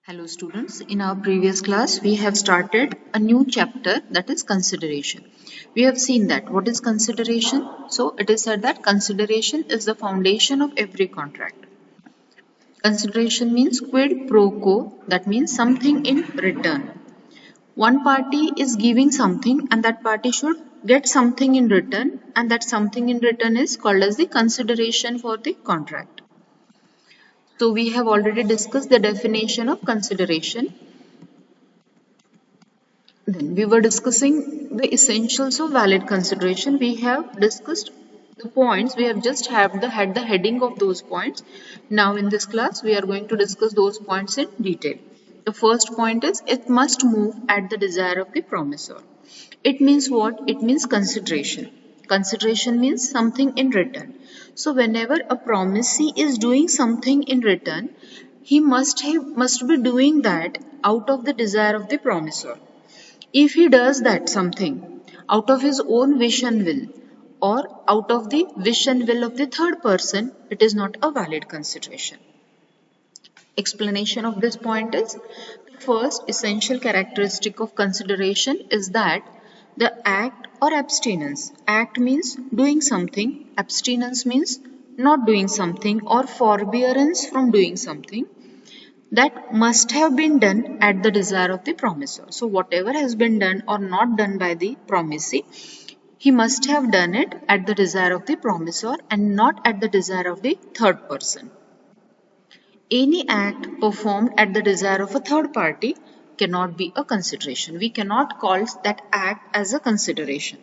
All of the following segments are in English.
Hello students, in our previous class we have started a new chapter, that is consideration. We have seen that what is consideration. So it is said that consideration is the foundation of every contract. Consideration means quid pro quo, that means something in return. One party is giving something and that party should get something in return, and that something in return is called as the consideration for the contract. So we have already discussed the definition of consideration. Then we were discussing the essentials of valid consideration. We have discussed the points. We have just had the heading of those points. Now in this class we are going to discuss those points in detail. The first point is it must move at the desire of the promisor. It means what? It means consideration. Consideration means something in return. So whenever a promisee is doing something in return, he must be doing that out of the desire of the promisor. If he does that something out of his own wish and will, or out of the wish and will of the third person, it is not a valid consideration. Explanation of this point is the first essential characteristic of consideration is that the act or abstinence. Act means doing something, abstinence means not doing something or forbearance from doing something, that must have been done at the desire of the promisor. So whatever has been done or not done by the promisee, he must have done it at the desire of the promisor and not at the desire of the third person. Any act performed at the desire of a third party cannot be a consideration. We cannot call that act as a consideration.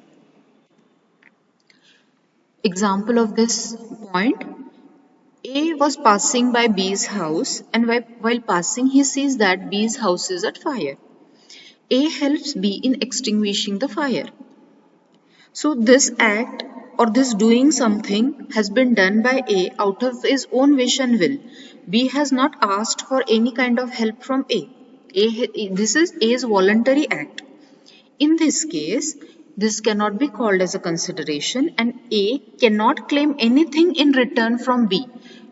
Example of this point: A was passing by B's house, and while passing he sees that B's house is at fire. A helps B in extinguishing the fire. So this act or this doing something has been done by A out of his own wish and will. B has not asked for any kind of help from A. This is A's voluntary act. In this case, this cannot be called as a consideration, and A cannot claim anything in return from B.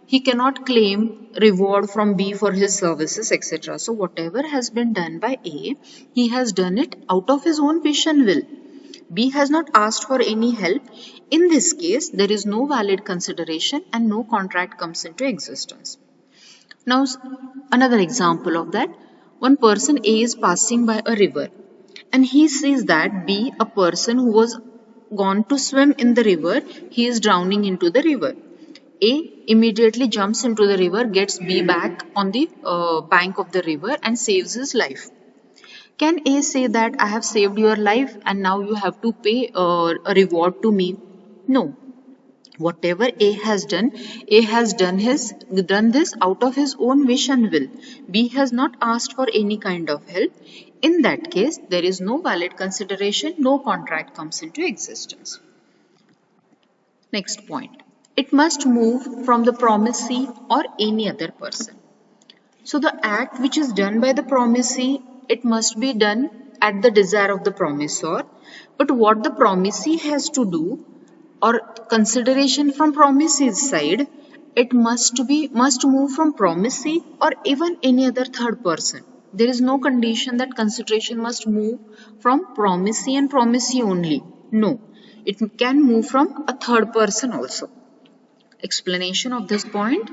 He cannot claim reward from B for his services, etc. So whatever has been done by A, he has done it out of his own wish and will. B has not asked for any help. In this case, there is no valid consideration and no contract comes into existence. Now, another example of that: one person A is passing by a river and he sees that B, a person who was gone to swim in the river, he is drowning into the river. A immediately jumps into the river, gets B back on the bank of the river and saves his life. Can A say that I have saved your life and now you have to pay a reward to me? No. Whatever A has done this out of his own wish and will. B has not asked for any kind of help. In that case, there is no valid consideration, no contract comes into existence. Next point: it must move from the promisee or any other person. So the act which is done by the promisee, it must be done at the desire of the promisor. But what the promisee has to do, or consideration from promisee's side, it must move from promisee or even any other third person. There is no condition that consideration must move from promisee and promisee only. No, it can move from a third person also. Explanation of this point: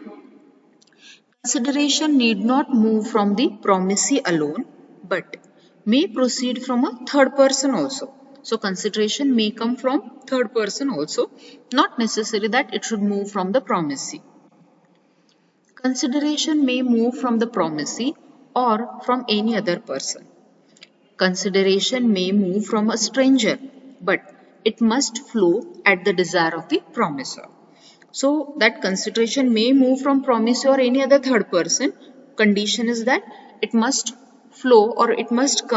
consideration need not move from the promisee alone, but may proceed from a third person also. So consideration may come from third person also, not necessary that it should move from the promisee. Consideration may move from the promisee or from any other person. Consideration may move from a stranger, but it must flow at the desire of the promisor. So that consideration may move from promisor or any other third person. Condition is that it must flow or it must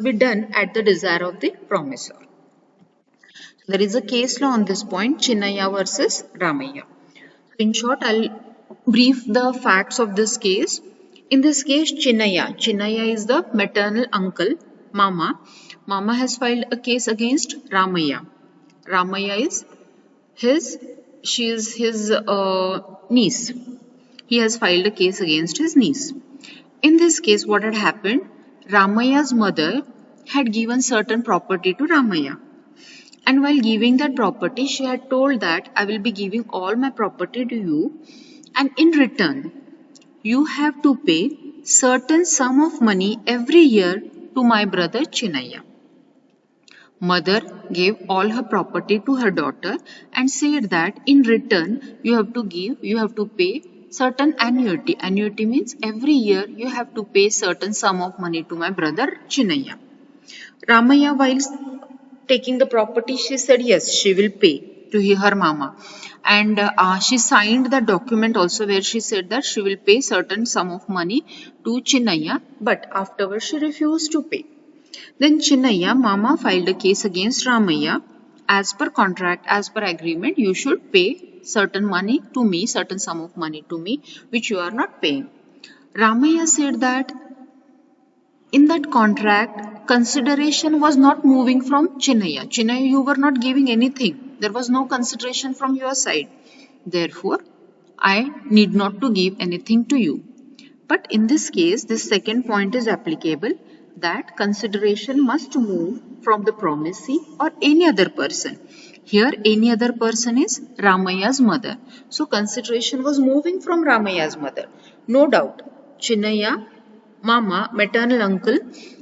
be done at the desire of the promisor. There is a case law on this point, Chinnaya versus Ramaya. In short, I'll brief the facts of this case. In this case, Chinnaya is the maternal uncle, Mama. Mama has filed a case against Ramaya. Ramaya is his niece. He has filed a case against his niece. In this case, what had happened? Ramaya's mother had given certain property to Ramaya. And while giving that property, she had told that I will be giving all my property to you, and in return, you have to pay certain sum of money every year to my brother Chinaya. Mother gave all her property to her daughter and said that in return you have to pay certain annuity. Annuity means every year you have to pay certain sum of money to my brother Chinaya. Ramaya, while taking the property, she said yes, she will pay to her mama. And she signed the document also where she said that she will pay certain sum of money to Chinaya, but afterwards she refused to pay. Then Chinaya, mama filed a case against Ramaya. As per contract, as per agreement, you should pay certain money to me, certain sum of money to me, which you are not paying. Ramaya said that in that contract, consideration was not moving from Chinaya. Chinaya, you were not giving anything. There was no consideration from your side. Therefore, I need not to give anything to you. But in this case, this second point is applicable, that consideration must move from the promisee or any other person. Here, any other person is Ramaya's mother. So, consideration was moving from Ramaya's mother. No doubt, Chinaya, Mama, maternal uncle,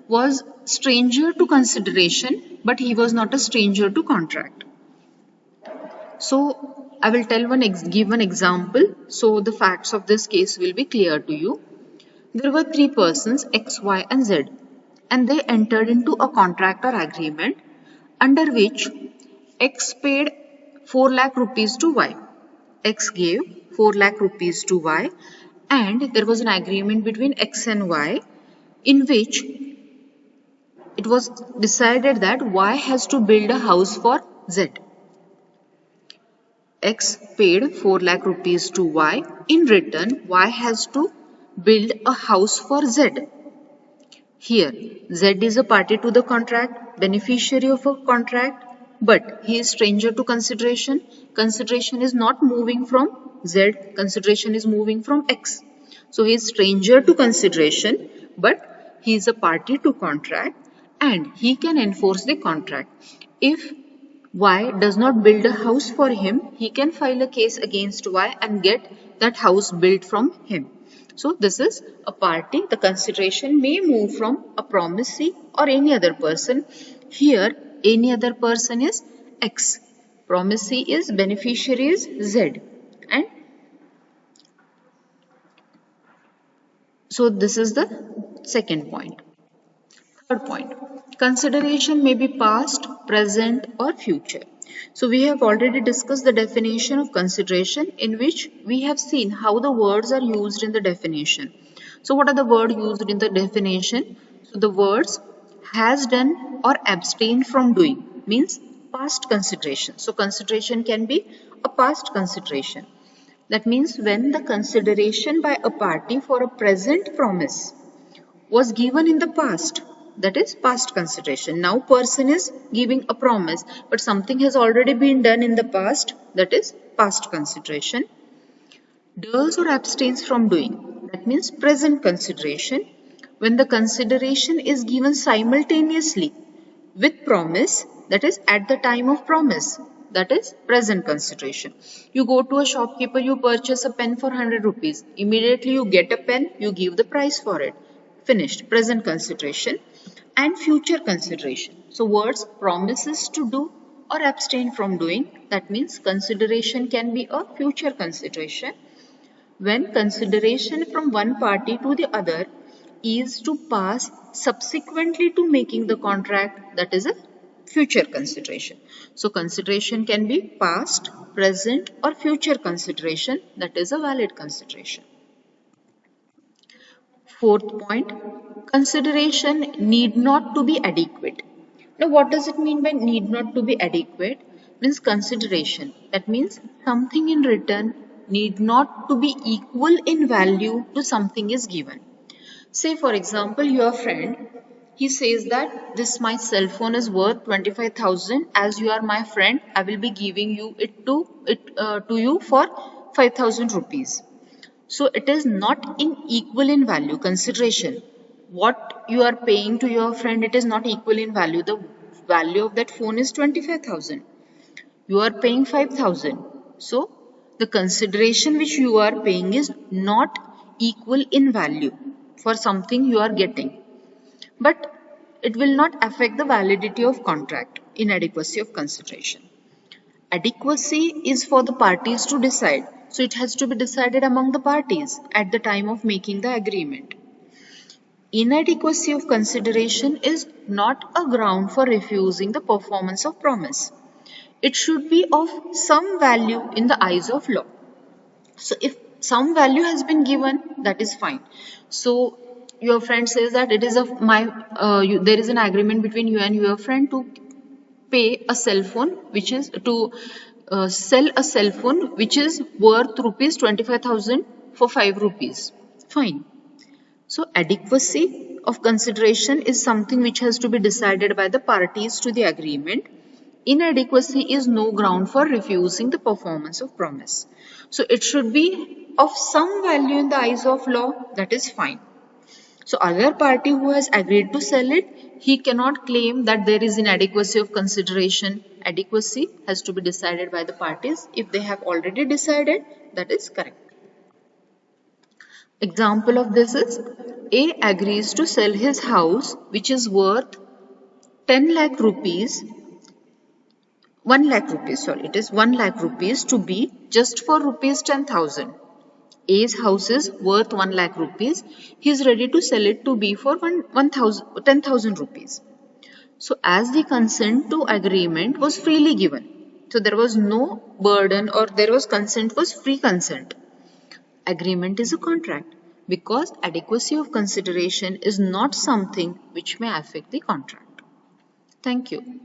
was stranger to consideration, but he was not a stranger to contract. So, I will give one example, so the facts of this case will be clear to you. There were three persons, X, Y, and Z, and they entered into a contract or agreement under which X paid 4 lakh rupees to Y. X gave 4 lakh rupees to Y, and there was an agreement between X and Y in which it was decided that Y has to build a house for Z. X paid 4 lakh rupees to Y. In return, Y has to build a house for Z. Here, Z is a party to the contract, beneficiary of a contract, but he is stranger to consideration. Consideration is not moving from Z, consideration is moving from X. So he is stranger to consideration, but he is a party to contract and he can enforce the contract. If Y does not build a house for him, he can file a case against Y and get that house built from him. So this is a party. The consideration may move from a promisee or any other person. Here, any other person is X. Promisee is, beneficiary is Z. And so this is the second point. Third point, consideration may be past, present or future. So we have already discussed the definition of consideration, in which we have seen how the words are used in the definition. So what are the words used in the definition? So the words has done or abstained from doing means past consideration. So consideration can be a past consideration. That means when the consideration by a party for a present promise was given in the past, that is past consideration. Now person is giving a promise, but something has already been done in the past, that is past consideration. Does or abstains from doing, that means present consideration. When the consideration is given simultaneously with promise, that is at the time of promise, that is present consideration. You go to a shopkeeper, you purchase a pen for 100 rupees. Immediately you get a pen, you give the price for it. Finished. Present consideration. And future consideration. So words promises to do or abstain from doing, that means consideration can be a future consideration. When consideration from one party to the other is to pass subsequently to making the contract, that is a future consideration. So consideration can be past, present or future consideration, that is a valid consideration. Fourth point, consideration need not to be adequate. Now what does it mean by need not to be adequate? Means consideration. That means something in return need not to be equal in value to something is given. Say for example, your friend, he says that this my cell phone is worth 25,000. As you are my friend, I will be giving you it to you for 5,000 rupees. So it is not in equal in value. Consideration. What you are paying to your friend, it is not equal in value. The value of that phone is 25,000. You are paying 5,000. So the consideration which you are paying is not equal in value for something you are getting. But it will not affect the validity of contract. Inadequacy of consideration. Adequacy is for the parties to decide. So it has to be decided among the parties at the time of making the agreement. Inadequacy of consideration is not a ground for refusing the performance of promise. It should be of some value in the eyes of law. So if some value has been given, that is fine. So your friend says that it is of my there is an agreement between you and your friend to pay a cell phone, which is to sell a cell phone which is worth rupees 25,000 for 5 rupees. Fine. So adequacy of consideration is something which has to be decided by the parties to the agreement. Inadequacy is no ground for refusing the performance of promise. So it should be of some value in the eyes of law, that is fine. So other party who has agreed to sell it, he cannot claim that there is inadequacy of consideration. Adequacy has to be decided by the parties. If they have already decided, that is correct. Example of this is A agrees to sell his house which is worth 10 lakh rupees, 1 lakh rupees, sorry, it is 1 lakh rupees to B just for rupees 10,000. A's house is worth 1 lakh rupees. He is ready to sell it to B for 10,000 rupees. So as the consent to agreement was freely given, so there was no burden or there was consent was free consent. Agreement is a contract because adequacy of consideration is not something which may affect the contract. Thank you.